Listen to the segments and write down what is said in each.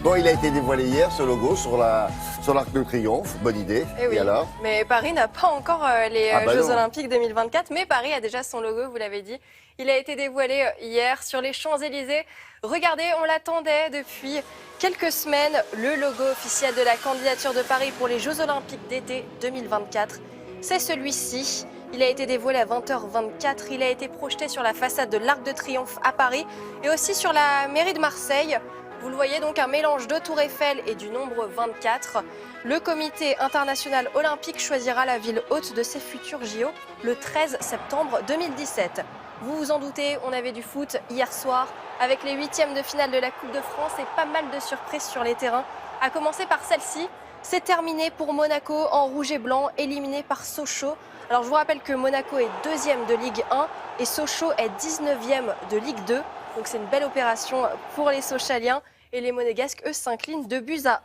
Bon, il a été dévoilé hier, ce logo, sur l'Arc de Triomphe. Bonne idée. Oui. Et alors? Mais Paris n'a pas encore les Jeux Olympiques 2024, mais Paris a déjà son logo, vous l'avez dit. Il a été dévoilé hier sur les Champs-Élysées. Regardez, on l'attendait depuis quelques semaines, le logo officiel de la candidature de Paris pour les Jeux Olympiques d'été 2024. C'est celui-ci. Il a été dévoilé à 20h24. Il a été projeté sur la façade de l'Arc de Triomphe à Paris et aussi sur la mairie de Marseille. Vous le voyez, donc un mélange de Tour Eiffel et du nombre 24. Le comité international olympique choisira la ville hôte de ses futurs JO le 13 septembre 2017. Vous vous en doutez, on avait du foot hier soir avec les huitièmes de finale de la Coupe de France et pas mal de surprises sur les terrains. À commencer par celle-ci, c'est terminé pour Monaco en rouge et blanc, éliminé par Sochaux. Alors je vous rappelle que Monaco est 2e de Ligue 1 et Sochaux est 19e de Ligue 2. Donc c'est une belle opération pour les Sochaliens. Et les Monégasques, eux, s'inclinent 2-1.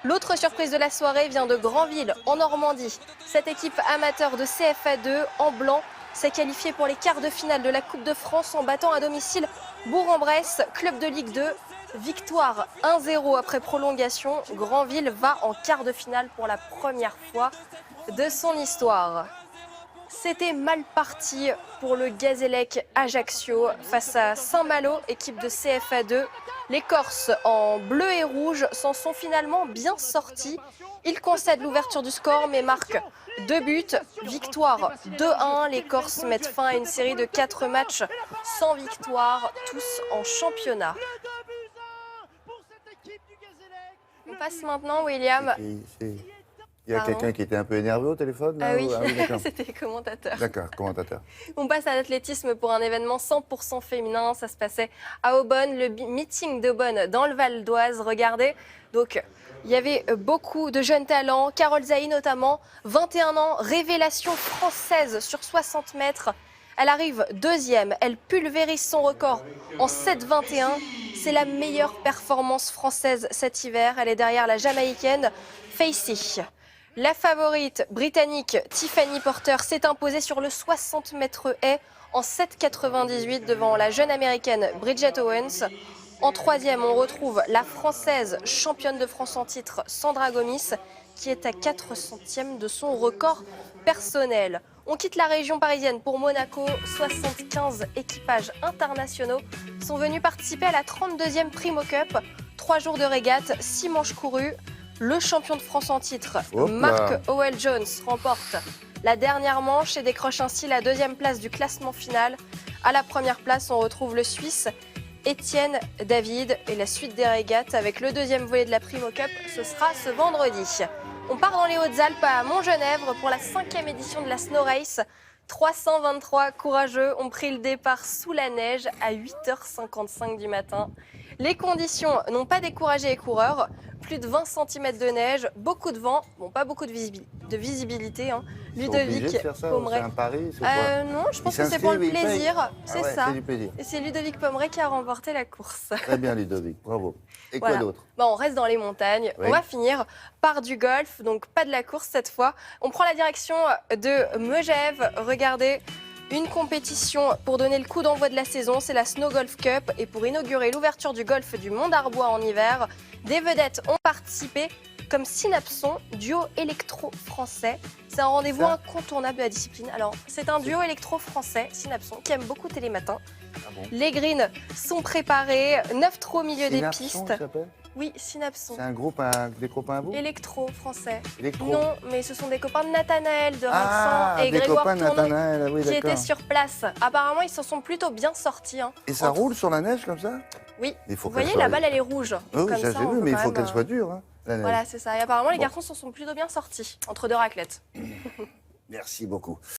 L'autre surprise de la soirée vient de Granville, en Normandie. Cette équipe amateur de CFA2 en blanc s'est qualifiée pour les quarts de finale de la Coupe de France en battant à domicile Bourg-en-Bresse, club de Ligue 2. Victoire 1-0 après prolongation. Granville va en quart de finale pour la première fois de son histoire. C'était mal parti pour le Gazélec Ajaccio face à Saint-Malo, équipe de CFA2. Les Corses en bleu et rouge s'en sont finalement bien sortis. Ils concèdent l'ouverture du score mais marquent 2 buts. Victoire 2-1. Les Corses mettent fin à une série de 4 matchs sans victoire, tous en championnat. On passe maintenant, William. Il y a quelqu'un qui était un peu énervé au téléphone là, Ah oui, d'accord. c'était les commentateurs. D'accord, commentateur. On passe à l'athlétisme pour un événement 100% féminin. Ça se passait à Aubonne, le meeting d'Aubonne dans le Val d'Oise. Regardez, donc il y avait beaucoup de jeunes talents. Carole Zahi notamment, 21 ans, révélation française sur 60 mètres. Elle arrive 2e, elle pulvérise son record en 7,21. C'est la meilleure performance française cet hiver. Elle est derrière la Jamaïcaine Facey. La favorite britannique Tiffany Porter s'est imposée sur le 60 mètres haies en 7,98 devant la jeune américaine Bridget Owens. En 3e, on retrouve la française championne de France en titre Sandra Gomis qui est à 4 centièmes de son record personnel. On quitte la région parisienne pour Monaco. 75 équipages internationaux sont venus participer à la 32e Primo Cup. 3 jours de régate, 6 manches courues. Le champion de France en titre, Mark Howell-Jones, remporte la dernière manche et décroche ainsi la 2e place du classement final. À la première place, on retrouve le Suisse Étienne David et la suite des régates avec le 2e volet de la Primo Cup. Ce sera ce vendredi. On part dans les Hautes-Alpes à Montgenèvre pour la 5e édition de la Snow Race. 323 courageux ont pris le départ sous la neige à 8h55 du matin. Les conditions n'ont pas découragé les coureurs. Plus de 20 cm de neige, beaucoup de vent, bon pas beaucoup de visibilité. Hein. Ludovic Pommeret. C'est un pari, non, je pense que c'est pour le plaisir, c'est ça. C'est du plaisir. Et c'est Ludovic Pommeret qui a remporté la course. Très bien Ludovic, bravo. Et quoi d'autre? On reste dans les montagnes. Oui. On va finir par du golf, donc pas de la course cette fois. On prend la direction de Megève. Regardez. Une compétition pour donner le coup d'envoi de la saison, c'est la Snow Golf Cup. Et pour inaugurer l'ouverture du golf du Mont d'Arbois en hiver, des vedettes ont participé comme Synapson, duo électro-français. C'est un rendez-vous incontournable de la discipline. Alors, c'est un duo électro-français, Synapson, qui aime beaucoup Télématin. Ah bon? Les greens sont préparés, 9 trous au milieu des pistes. Oui, Synapson. C'est un groupe, des copains à vous? Électro français. Électro. Non, mais ce sont des copains de Nathanaël, de Vincent et Grégoire Tournon qui étaient sur place. Apparemment, ils s'en sont plutôt bien sortis. Hein. Et ça roule sur la neige comme ça? Oui. Vous voyez, la balle, elle est rouge. Oui, j'ai vu, mais il faut qu'elle soit dure. Hein, la neige. Voilà, c'est ça. Et apparemment, les garçons s'en sont plutôt bien sortis, entre 2 raclettes. Merci beaucoup.